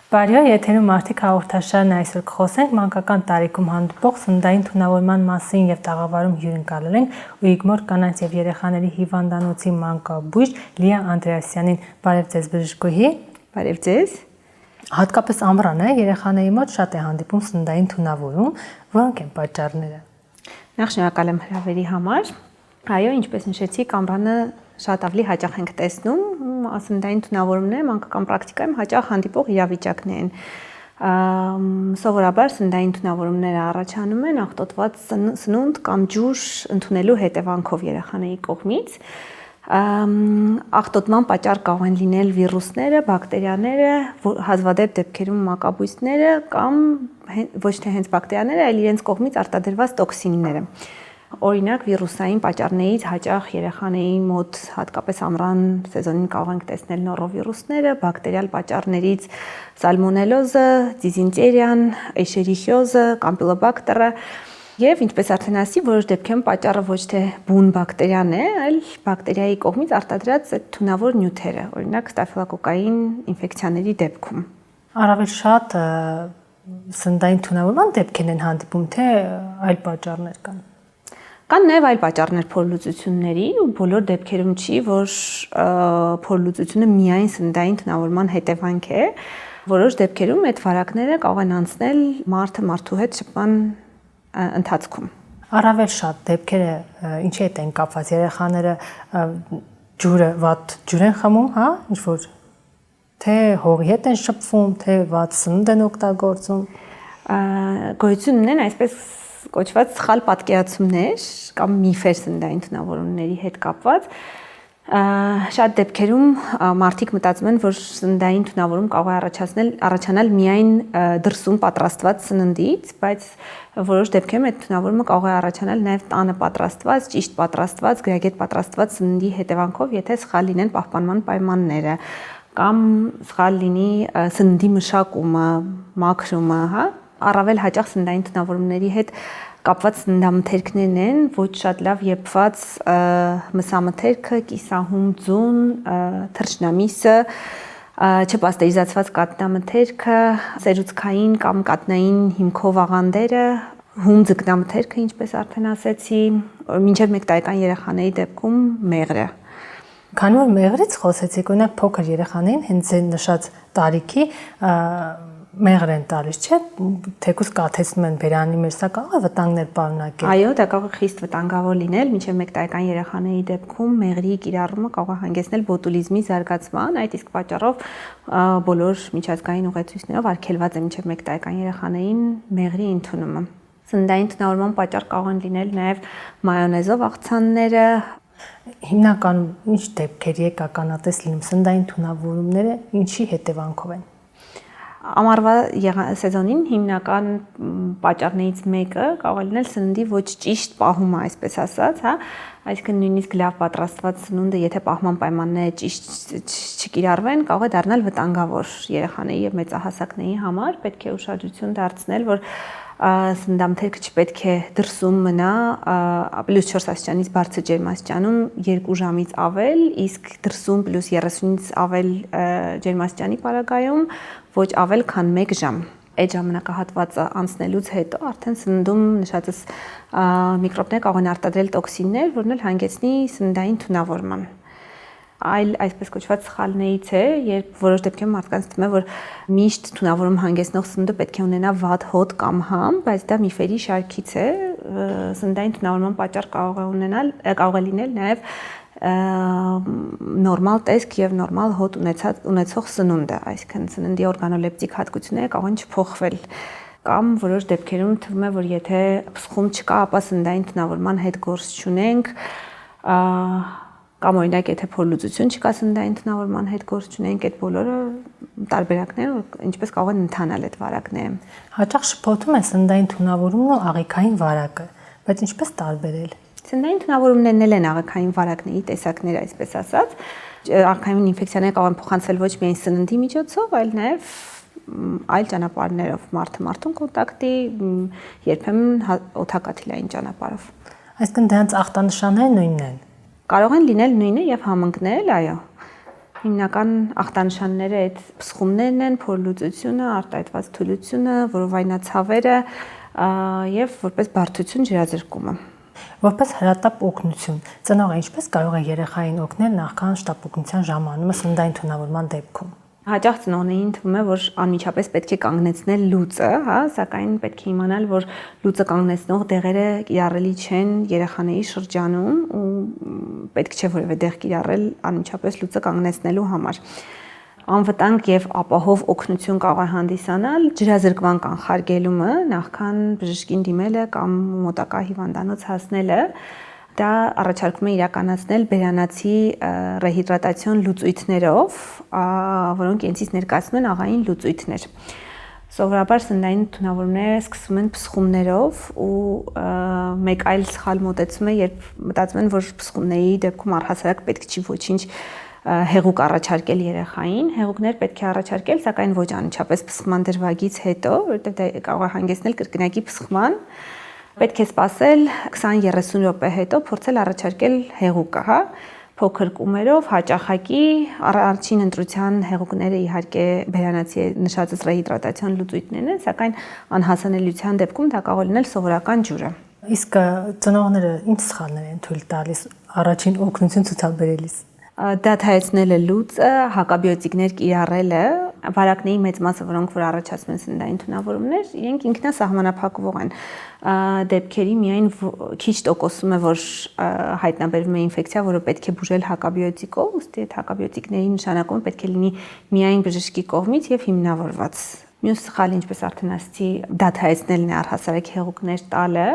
Բարյո, եթերում մարդիկ հաղորդաշարն այսօր կխոսենք մանկական տարիքում հանդիպող սննդային թունավորման մասին եւ տաղավարում հյուրընկալել ենք Ուիգմոր կանանց եւ երեխաների հիվանդանոցի մանկաբույժ Լիա Անդրեասյանին։ Բարև ձեզ բժշկուհի։ Բարև ձեզ։ Հատկապես ամռան է, երեխաների մոտ շատ է հանդիպում սննդային թունավորում, որոնք են պատճառները։ Նախ շնորհակալ եմ հրավերի համար։ Այո, ինչպես նշեցիք, ամռանը շատ ավելի հաճախ ենք տեսնում սննդային թունավորումները մանկական պրակտիկայում հաճախ հանդիպող իրավիճակներ են։ Սովորաբար սննդային թունավորումները առաջանում են աղտոտված սնունդ կամ ջուր ընդունելու հետևանքով երեխաների կողմից։ Աղտոտման պատճառ կարող են լինել վիրուսները, բակտերիաները, հազվադեպ դեպքերում մակաբույծները կամ ոչ թե հենց բակտերիաները, այլ իրենց կողմից արտադրված տոքսինները։ Օրինակ վիրուսային պատճառներից հաճախ երեխաների մոտ հատկապես ամռան սեզոնին կարող ենք տեսնել նորովիրուսները, բակտերիալ պատճառներից սալմոնելոզը, դիզենտերիան, էշերիխիոզը, կամպիլոբակտերը եւ ինչպես արդեն ասի, որոշ դեպքերում պատճառը ոչ թե բուն բակտերիան է, այլ բակտերիայի կողմից արտադրած թունավոր նյութերը, օրինակ ստաֆիլոկոկային ինֆեկցիաների դեպքում։ Առավել շատ սննդային թունավորման դեպքեր են հանդիպում, թե այլ պատճառներ կան։ Կան նաև այլ պատճառներ փորլուծությունների ու բոլոր դեպքերում չի, որ փորլուծությունը միայն սննդային թունավորման հետևանք է։ Որոշ դեպքերում այդ վարակները կարող են անցնել մարդու հետ շփման ընթացքում։ Առավել շատ դեպքերը ինչի հետ են կապված, երեխաները ջուրը վատ ջուր են խմում, հա, ինչ որ թե հողի հետ են շփվում, թե վատ սնունդ են օգտագործում։ Գոյություն ունեն այսպես կոչված սխալ պատկերացումներ կամ միֆեր սննդային թունավորումների հետ կապված։ Շատ դեպքերում մարդիկ մտածում են, որ սննդային թունավորում կարող է առաջանալ միայն դրսում պատրաստված սննդից, բայց որոշ դեպքերում այդ թունավորումը կարող է առաջանալ նաև տանը պատրաստված, ճիշտ պատրաստված, գրագետ պատրաստված սննդի հետևանքով, եթե սխալ լինեն պահպանման պայմանները կամ սխալ լինի սննդի մշակումը, մաքրումը, հա։ Առավել հաճախ սննդային թունավորումների հետ կապված սննդամթերքներն են, ոչ շատ լավ եփված մսամթերքը, կիսահում ձուն, թռչնամիսը, չպաստերիզացված կատնամթերքը, սերուցքային կամ կատնային հիմքով աղանդերը, հում ձկնամթերքը, ինչպես արդեն ասեցի, մինչև 1 տարեկան երեխաների դեպքում մեղրը։ Քանի որ մեղրից խոսեցիք, օրինակ փոքր երեխաներին հենց այն նշած տարիքի մեղր են տալիս, չէ՞, թեկուզ կաթեցնում են բերանի մեջ, սա կարող է վտանգներ պարունակել։ Այո, դա կարող է խիստ վտանգավոր լինել, մինչև 1 տարեկան երեխաների դեպքում մեղրի կիրառումը կարող է հանգեցնել բոտուլիզմի զարգացման, այդ իսկ պատճառով բոլոր միջազգային ուղեցույցներով արգելված է մինչև 1 տարեկան երեխաներին մեղրի ընդունումը։ Սննդային թունավորման պատճառ կարող են լինել նաև մայոնեզով աղցանները։ Հիմնականում ինչ դեպքերի է ականատես լինում սննդային թունավորումները, ինչի հետևանքով են։ Ամառվա սեզոնին հիմնական պատճառներից մեկը կարող է լինել սննդի ոչ ճիշտ պահումը, այսպես ասած, հա, այսինքն նույնիսկ լավ պատրաստված սնունդը, եթե պահման պայմանները ճիշտ չկիրառվեն, կարող է դառնալ վտանգավոր երեխաների եւ մեծահասակների համար, պետք է ուշադրություն դարձնել, որ սննդամթերքը չպետք է դրսում մնա +4 աստիճանից բարձր ջերմաստիճանում 2 ժամից ավել, իսկ դրսում +30-ից ավել ջերմաստիճանի պարագայում ոչ ավել քան 1 ժամ։ Այդ ժամանակահատվածը անցնելուց հետո արդեն սննդում նշածս միկրոբներ կարող են արտադրել տոքսիններ, որն էլ հանգեցնի սննդային թունավորման։ Այլ այսպես կոչված սխալներից է, երբ որոշ դեպքերում մարդկանց թվում է, որ միշտ թունավորում հանգեցնող սնունդը պետք է ունենա վատ հոտ կամ համ, բայց դա միֆերի շարքից է։ Սննդային թունավորման պատճառ կարող է լինել նաև նորմալ տեսք եւ նորմալ հոտ ունեցող սնունդը, այսինքն սննդի օրգանոլեպտիկ հատկությունները կարող են չփոխվել կամ որոշ դեպքերում թվում է, որ եթե փսխում չկա, ապա սննդային թունավորման հետ գործ չունենք, կամ օրինակ եթե փորլուծություն չկա սննդային թունավորման հետ գործ չունենք, այդ բոլորը տարբերակներ, ինչպես կարող են ընթանալ այդ վարակները։ Հաճախ շփոթում են սննդային թունավորումն ու աղիքային վարակը, բայց ինչպես տարբերել։ Սննդային թունավորումներն էլ են աղիքային վարակների տեսակներ, այսպես ասած։ Աղիքային ինֆեկցիաները կարող են փոխանցվել ոչ միայն սննդի միջոցով, այլ նաև այլ ճանապարհներով, մարդը մարդուն կոնտակտի, երբեմն օդակաթիլային ճանապարհով։ Այսինքն դրանց ախտանշանները նույնն են։ Կարող են լինել նույնը եւ համընկնել, այո։ Հիմնական ախտանշանները այդ փսխումներն են, փորլուծությունը, արտահայտված թուլությունը, որովայնացավերը եւ որպես բարդություն ջրազրկումը։ Որպես հրատապ օգնություն, ծնողը ինչպես կարող է երեխային օգնել նախքան շտապօգնության ժամանումը սննդային թունավորման դեպքում։ Հաճախ ծնողներին թվում է, որ անմիջապես պետք է կանգնեցնել լուծը, հա, սակայն պետք է իմանալ, որ լուծը կանգնեցնող դեղերը կիրառելի չեն երեխաների շրջանում ու պետք չէ որևէ դեղ կիրառել անմիջապես լուծը կանգնեցնելու համար։ Անվտանգ եւ ապահով օգնություն կարող է հանդիսանալ ջրազրկման կանխարգելումը, նախքան բժշկին դիմելը կամ մոտակա հիվանդանոց հասնելը։ Դա առաջարկում է իրականացնել բերանացի ռեհիդրատացիոն լուծույթներով, որոնք ենցից ներկայացնում են աղային լուծույթներ։ Սովորաբար սննդային թունավորումները սկսվում են փսխումներով ու մեկ այլ սխալ մոտեցում է, երբ մտածում են, որ փսխումների դեպքում առհասարակ պետք չի ոչինչ հեղուկ առաջարկել երեխային, հեղուկներ պետք է առաջարկել, սակայն ոչ անմիջապես փսխման դրվագից հետո, որովհետև դա կարող է հանգեցնել կրկնակի փսխման։ Պետք է սպասել 20-30 րոպե հետո փորձել առաջարկել հեղուկը, հա, փոքր կումերով, հաճախակի, առաջին ընտրության հեղուկները իհարկե բերանացի նշածս ռեհիդրատացիոն լուծույթներն են, սակայն անհասանելիության դեպքում դա կարող է լինել սովորական ջուրը։ Իսկ ծնողները ինչ սխալներ են թույլ տալիս առաջին օգնություն ցուցաբերելիս։ Դադարեցնելը լուծը, հակաբիոտիկներ կիրառելը, վարակների մեծ մասը, որոնք որ առաջացնում են սննդային թունավորումներ, իրենք ինքնասահմանափակվող են։ Դեպքերի միայն քիչ տոկոսում է, որ հայտնաբերվում է ինֆեկցիա, որը պետք է բուժել հակաբիոտիկով, ուստի այդ հակաբիոտիկների նշանակումը պետք է լինի միայն բժշկի կողմից եւ հիմնավորված։ Մյուս սխալը, ինչպես արդեն ասացի, դադարեցնելն է առհասարակ հեղուկներ տալը։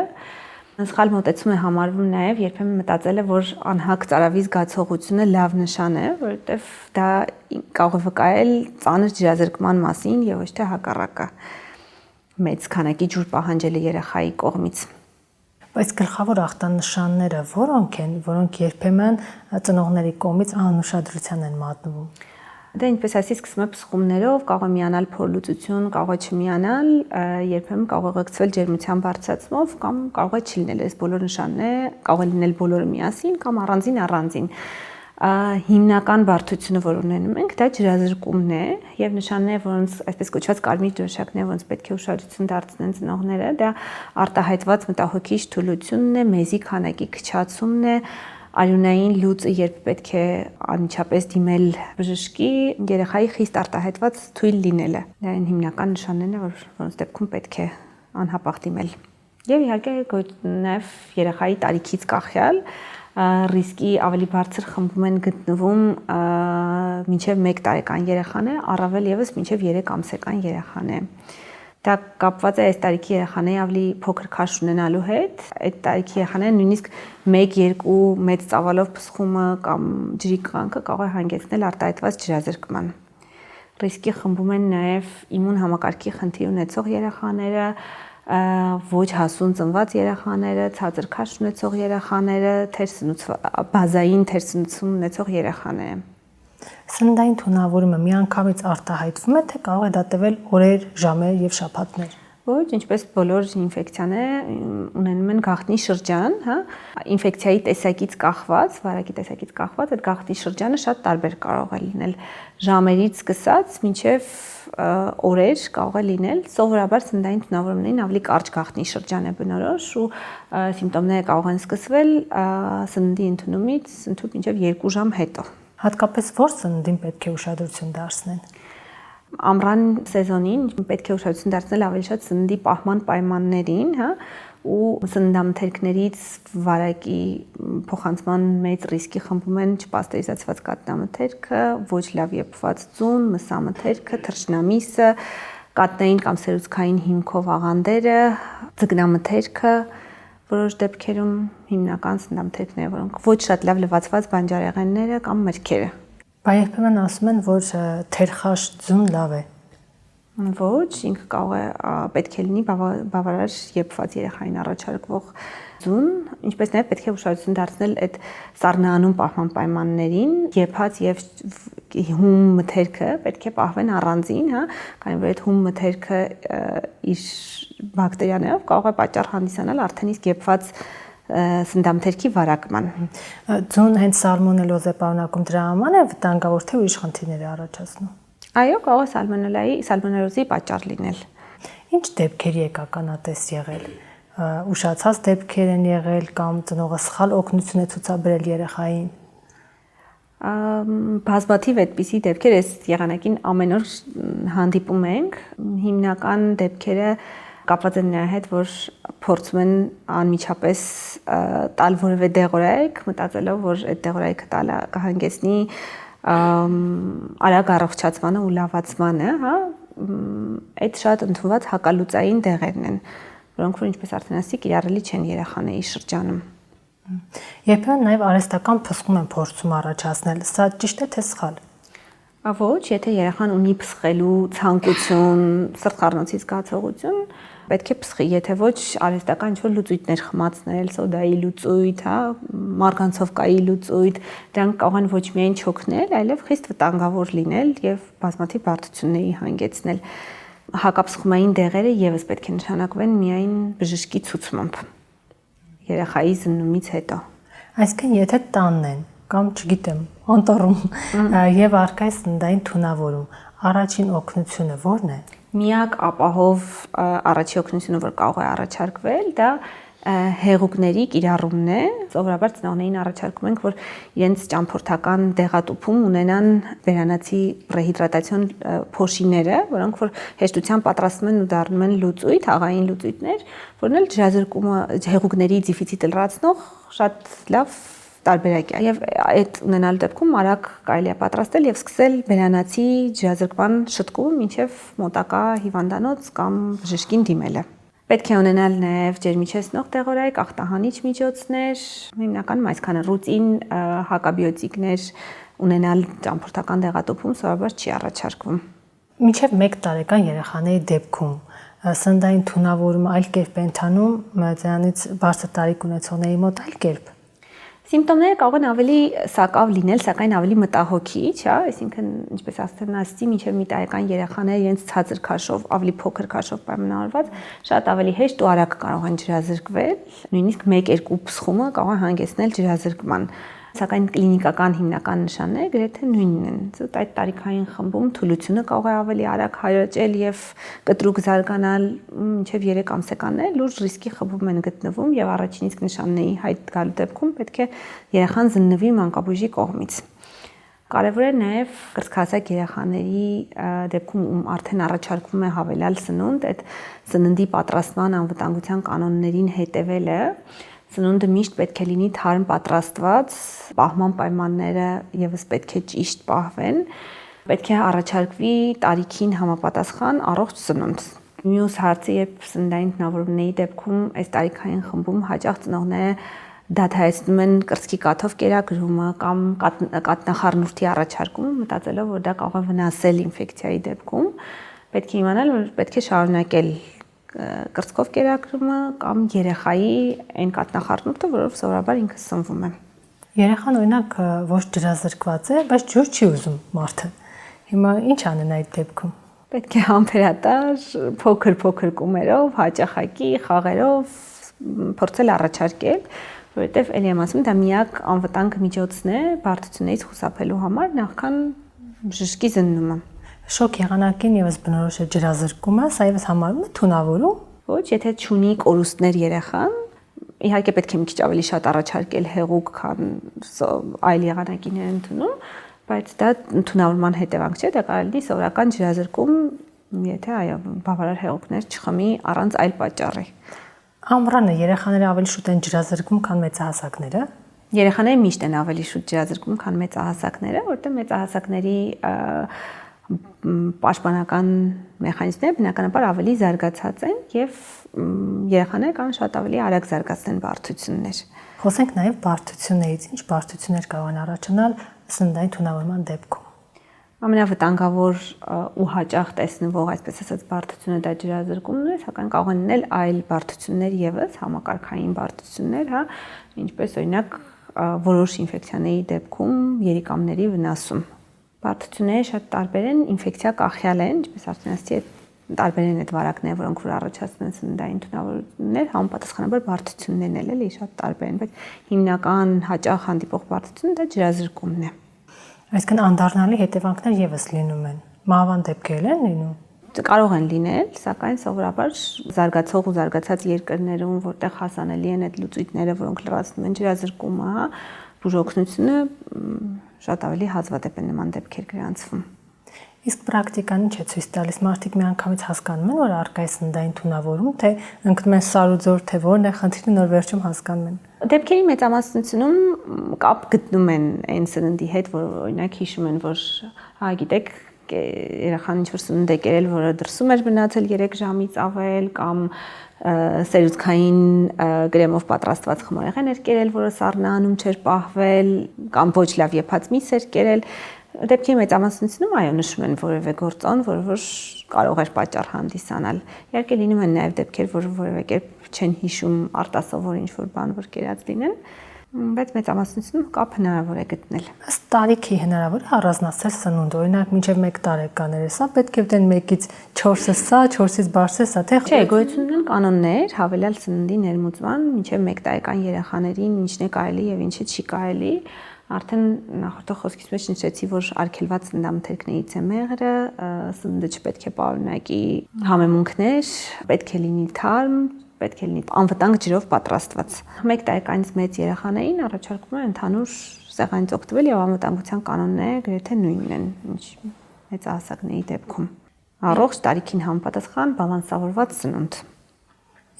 Սխալ մոտեցում է համարվում նաև երբեմն մտածելը, որ անհակ ծարավի զգացողությունը լավ նշան է, որովհետև դա կարող է վկայել ծանր ջրազրկման մասին եւ ոչ թե հակառակը։ Մեծ քանակի ջուր պահանջելը երեխայի կողմից։ Բայց գլխավոր ախտանշանները որոնք են, որոնք երբեմն ծնողների կողմից անուշադրության են մատնվում։ Դա ինչպես ասի, սկսում է փսխումներով, կարող է միանալ փորլուծություն, կարող է չմիանալ, երբեմն կարող է գցվել ջերմության բարձրացումով կամ կարող է չլինել այս բոլոր նշանները, կարող է լինել բոլորը միասին կամ առանձին։ Հիմնական բարդությունը, որ ունենում ենք, դա ջրազրկումն է եւ նշանները, որոնց այսպես կոչված կարմիր դրոշակները, որոնց պետք է ուշադրություն դարձնեն ծնողները, դա արտահայտված մտահոգիչ թուլությունն է, մեզի քանակի քչացումն է, արյունային լուծը, երբ պետք է անմիջապես դիմել բժշկի, երեխայի խիստ արտահայտված թույլ լինելը։ Դա այն հիմնական նշաններն են, որոնց դեպքում պետք է անհապաղ դիմել։ Եվ իհարկե նաև երեխայի տարիքից կախյալ ռիսկի ավելի բարձր խմբում են գտնվում մինչև 1 տարեկան երեխաները, առավել եւս մինչև 3 ամսեկան երեխաները։ Դա կապված է այս տարիքի երեխաների ավելի փոքր քաշ ունենալու հետ։ Այդ տարիքի երեխաները նույնիսկ 1-2 մեծ ծավալով փսխումը կամ ջրի կղանքը կարող է հանգեցնել արտահայտված ջրազրկման։ Ռիսկի խմբում են նաև իմուն համակարգի խնդիր ունեցող երեխաները, ոչ հասուն ծնված երեխաները, ցածր քաշ ունեցող երեխաները, բազային թերսնուցում ունեցող երեխաները։ Սննդային թունավորումը միանգամից արտահայտվում է, թե կարող է դա տևել օրեր, ժամեր եւ շաբաթներ։ Ոչ, ինչպես բոլոր ինֆեկցիաները ունենում են գաղտնի շրջան, հա, ինֆեկցիայի տեսակից կախված, վարակի տեսակից կախված, այդ գաղտնի շրջանը շատ տարբեր կարող է լինել, ժամերից սկսած մինչև օրեր կարող է լինել։ Սովորաբար սննդային թունավորումներին ավելի կարճ գաղտնի շրջան է բնորոշ ու սիմպտոմները կարող են սկսվել սննդի ընդունումից մինչև 2 ժամ հետո։ Հատկապես որ սննդին պետք է ուշադրություն դարձնել։ Ամռան սեզոնին պետք է ուշադրություն դարձնել ավելի շատ սննդի պահման պայմաններին, հա, ու սննդամթերքներից վարակի փոխանցման մեծ ռիսկի խմբում են չպաստերիզացված կատնամթերքը, ոչ լավ եփված ձուն, մսամթերքը, թռչնամիսը, կատնային կամ սերուցքային հիմքով աղանդերը, ձկնամթերքը, որոշ դեպքերում հիմնական սննդամթերքները, որոնք ոչ շատ լավ լվացված բանջարեղենները կամ մրգերը։ Բայց երբեմն ասում են, որ թերխաշ ձուն լավ է։ Ոչ, ինքը կարող է պետք է լինի բավարար եփված երեխային առաջարկվող ձուն, ինչպես նաև պետք է ուշադրություն դարձնել այդ սառնաանուն պահման պայմաններին, եփած եւ հում մթերքը պետք է պահվեն առանձին, հա, քանի որ այդ հում մթերքը իր բակտերիաներով կարող է պատճառ հանդիսանալ արդեն իսկ եփված սննդամթերքի վարակման։ Ձուն հենց սալմոնելոզ է պարունակում, դրա համար է վտանգավոր, թե ուրիշ խնդիրներ է առաջացնում։ Այո, կարող է սալմոնելոզի պատճառ լինել։ Ինչ դեպքերի եք ականատես եղել։ Ուշացած դեպքեր են եղել կամ ծնողը սխալ օգնություն է ցուցաբերել երեխային։ Բազմաթիվ այդպիսի դեպքեր այս եղանակին ամեն օր հանդիպում ենք։ Հիմնական դեպքերը կապված են նրա հետ, որ փորձում են անմիջապես տալ որևէ դեղորայք, մտածելով, որ այդ դեղորայքը տալը կհանգեցնի արագ առողջացմանը ու լավացմանը, հա, այդ շատ ընդունված հակալուծային դեղերն են, որոնք որ ինչպես արդեն ասի, կիրառելի չեն երեխաների շրջանում։ Երբեմն նաև արհեստական փսխում են փորձում առաջացնել, սա ճիշտ է թե սխալ։ Ոչ, եթե երեխան ունի փսխելու ցանկություն, սրտխառնոցի զգացողություն, պետք է փսխի, եթե ոչ արհեստական ինչ-որ լուծույթներ խմացնել, սոդայի լուծույթ, հա, մարգանցովկայի լուծույթ, դրանք կարող են ոչ միայն չօգնել, այլև խիստ վտանգավոր լինել եւ բազմաթիվ բարդությունների հանգեցնել։ Հակապսխումային դեղերը եւս պետք է նշանակվեն միայն բժշկի ցուցմամբ երեխայի զննումից հետո։ Այսինքն, եթե տանն են կամ չգիտեմ, անտառում եւ առկա է սննդային թունավորում, առաջին օգնությունը ո՞րն է։ Միակ ապահով առաջի օգնությունը, որ կարող է առաջարկվել, դա հեղուկների կիրառումն է։ Սովորաբար ծնողներին առաջարկում ենք, որ իրենց ճամփորդական դեղատուփում ունենան բերանացի ռեհիդրատացիոն փոշիները, որոնք որ հեշտությամբ պատրաստվում են ու դառնում են լուծույթ, աղային լուծույթներ, որն էլ ջրազրկումը հեղուկների դեֆիցիտը լրացնող շատ լավ տարբերակ է։ Եվ այդ ունենալու դեպքում արագ կարելի է պատրաստել եւ սկսել բերանացի ջրազրկման շտկում մինչեւ մոտակա հիվանդանոց կամ բժշկին դիմելը։ Պետք է ունենալ նաև ջերմիչեցնող դեղորայք, ախտահանիչ միջոցներ, հիմնականում այսքանը ռուտին հակաբիոտիկներ ունենալ ճամփորդական դեղատուփում սովորաբար չի առաջարկվում։ Մինչև 1 տարեկան երեխաների դեպքում սննդային թունավորումը այլ կերպ է ընթանում, դրանից բարձր տարիք ունեցողների մոտ այլ կերպ։ Սիմպտոմները կարող են ավելի սակավ լինել, սակայն ավելի մտահոգիչ, հա, այսինքն ինչպես ասեմ, ասեցի, մինչև մի տարեկան երեխաները իրենց ցածր քաշով, ավելի փոքր քաշով պայմանավորված, շատ ավելի հեշտ ու արագ կարող են ջրազրկվել, նույնիսկ 1-2 փսխումը կարող է հանգեցնել ջրազրկման։ Սակայն կլինիկական հիմնական նշանները գրեթե նույնն են։ Այդ տարիքային խմբում թուլությունը կարող է ավելի արագ հայրաճել եւ կտրուկ զարգանալ, մինչեւ 3 ամսեկաններ լուրջ ռիսկի խմբում են գտնվում եւ առաջին իսկ նշանների հայտ գալու դեպքում պետք է երեխան զննվի մանկաբույժի կողմից։ Կարևոր է նաեւ կրծքահասակ երեխաների դեպքում ում արդեն առաջարկվում է հավելյալ սնունդ, այդ սննդի պատրաստման անվտանգության կանոններին հետևելը։ Սնունդը միշտ պետք է լինի թարմ պատրաստված, պահման պայմանները եւս պետք է ճիշտ պահվեն, պետք է առաջարկվի տարիքին համապատասխան առողջ սնունդ։ Մյուս հարցը, երբ սննդային թունավորումների դեպքում այս տարիքային խմբում հաճախ ծնողները դադարեցնում են կրծքի կաթով կերակրումը կամ կաթնախառնուրդի առաջարկումը, մտածելով, որ դա կարող է վնասել ինֆեկցիայի դեպքում, պետք է իմանալ, որ պետք է շարունակել կրծքով կերակրումը կամ երեխայի այն կաթնախառնուրդը, որով սովորաբար ինքը սնվում է։ Երեխան օրինակ ոչ ջրազրկված է, բայց ջուր չի ուզում մարդը։ Հիմա ինչ անեն այդ դեպքում։ Պետք է համբերատար, փոքր կումերով, հաճախակի խաղերով փորձել առաջարկել, որովհետև ելի եմ ասում, դա միակ անվտանգ միջոցն է բարդություններից խուսափելու համար նախքան բժշկի զննումը։ Շոկ եղանակին եւս բնորոշ է ջրազրկումը, սա եւս համարվում է թունավորում։ Ոչ, եթե չունի կորուստներ երեխան, իհարկե պետք է մի քիչ ավելի շատ առաջարկել հեղուկ, քան այլ եղանակիներ ընդունում, բայց դա թունավորման հետևանք չէ, դա կարելի է սովորական ջրազրկում, եթե այո, բավարար հեղուկներ չխմի առանց այլ պատճառի։ Ամռանը երեխաները ավելի շուտ են ջրազրկում, քան մեծահասակները։ Երեխաները միշտ են ավելի շուտ ջրազրկում, քան մեծահասակները, որտեղ մեծահասակների պաշտպանական մեխանիզմները բնականաբար ավելի զարգացած են եւ երեխաները կարող են շատ ավելի արագ զարգացնեն բարդություններ։ Խոսենք նաեւ բարդություններից, ինչ բարդություններ կարող են առաջանալ սննդային թունավորման դեպքում։ Ամենավտանգավոր ու հաճախ տեսնվող, այսպես ասած, բարդությունը դա ջրազրկումն է, սակայն կարող են լինել այլ բարդություններ եւս, համակարգային բարդություններ, հա, ինչպես օրինակ որոշ ինֆեկցիաների դեպքում երիկամների վնասում։ Բարդությունները շատ տարբեր են, ինֆեկցիա կախյալ են, ինչպես արդեն ասացի, տարբեր են այդ վարակները, որոնք որ առաջացնում են սննդային թունավորություններ, համապատասխանաբար բարդություններն էլ էլի շատ տարբեր են, բայց հիմնական հաճախ հանդիպող բարդությունը դա ջրազրկումն է։ Այսինքն անդառնալի հետևանքներ եւս լինում են։ Մահվան դեպքեր են լինում։ Կարող են լինել, սակայն սովորաբար զարգացող ու զարգացած երկրներում, որտեղ հասանելի են այդ լուծույթները, որոնք լրացնում են ջրազրկումը, բուժօգնությունը շատ ավելի հազվադեպ են նման դեպքեր գրանցվում։ Իսկ պրակտիկան ինչ է ցույց տալիս, մարդիկ միանգամից հասկանում են, որ առկա է սննդային թունավորում, թե ընկնում են սար ու ձոր, թե որն է խնդիրը, նոր վերջում հասկանում են։ Դեպքերի մեծամասնությունում կապ գտնում են այն սննդի հետ, որ օրինակ հիշում են, որ գիտեք, երեխան ինչ-որ սնունդ է կերել, որը դրսում էր մնացել 3 ժամից ավել, կամ սերուցքային գրեմով պատրաստված խմորեղեն էր կերել, որը սառնանում չէր պահվել, կամ ոչ լավ եփած միս էր կերել։ Դեպքերի մեծամասնությունում այո նշում են որևէ գործոն, որը որ կարող էր պատճառ հանդիսանալ։ Իհարկե լինում են նաև դեպքեր, որ որևէ կերպ չեն հիշում արտասովոր ինչ-որ բան, որ կերած լինեն, բայց մեծամասնությունում կապ հնարավոր է գտնել։ Ըստ տարիքի հնարավոր է առանձնացնել սնունդ, օրինակ մինչև 1 տարեկաները, սա պետք է դեն 1-ից 4-ը սա, 4-ից բարձր սա, թե չէ, գոյություն ունեն կանոններ հավելյալ սննդի ներմուծման մինչև 1 տարեկան երեխաներին ինչն է կարելի եւ ինչը չի կարելի։ Արդեն նախորդող խոսքից մեջ նշեցի, որ արգելված սննդամթերքներից է մեղրը, սնունդը չպետք է պարունակի համեմունքներ, պետք է լինի թարմ, պետք է լինի անվտանգ ջրով պատրաստված։ 1 տարեկանից մեծ երեխաներին առաջարկում են ընդհանուր սեղանից օգտվել եւ անվտանգության կանոնները գրեթե նույնն են, ինչ մեծահասակների դեպքում։ Առողջ տարիքին համապատասխան բալանսավորված սնունդ։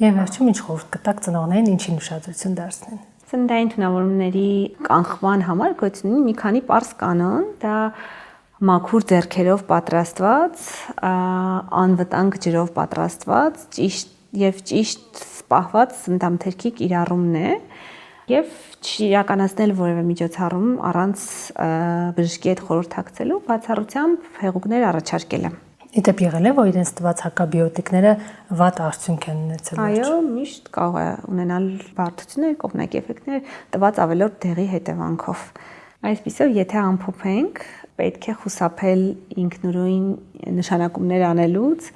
Եվ վերջում ինչ խորհուրդ կտաք ծնողներին ինչին ուշադրություն դարձնեն։ Սննդային թունավորումների կանխման համար գոյություն ունի մի քանի պարզ կանոն, դա մաքուր ձեռքերով պատրաստված, անվտանգ ջրով պատրաստված, ճիշտ սպահված սննդամթերքի կիրառումն է եւ չիրականացնել որևէ միջոցառում առանց բժշկի հետ խորհրդակցելու, բացառությամբ հեղուկներ առաջարկելը։ Իդեպ եղել է, որ իրենց տված հակաբիոտիկները վատ արդյունք են ունեցել։ Այո, միշտ կարող է ունենալ բարդություններ, կողմնակի էֆեկտներ տված ավելորդ դեղի հետևանքով։ Այսպիսով, եթե ամփոփենք, պետք է խուսափել ինքնուրույն նշանակումներ անելուց,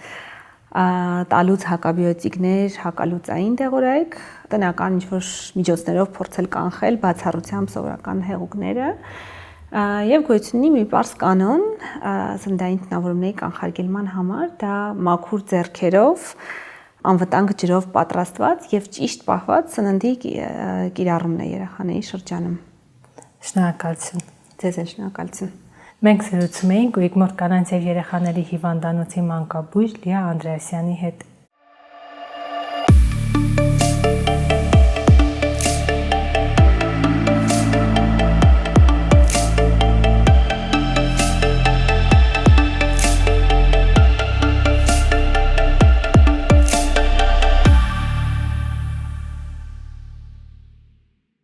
տալուց հակաբիոտիկներ հակալուծային դեղորայք, տնական ինչ-որ միջոցներով փորձել կանխել բացառությամբ սովորական հեղուկները։ Եվ գոյություն ունի մի պարզ կանոն սննդային թունավորումների կանխարգելման համար, դա մաքուր ձեռքերով, անվտանգ ջրով պատրաստված եւ ճիշտ պահված սննդի կիրառումն է երեխաների շրջանում։ Շնորհակալություն։ Ձեզ էլ շնորհակալություն։ Մենք զրուցում էինք Ուիկմոր կանանց եւ երեխաների հիվանդանոցի մանկաբույժ Լիա Անդրեասյանի հետ։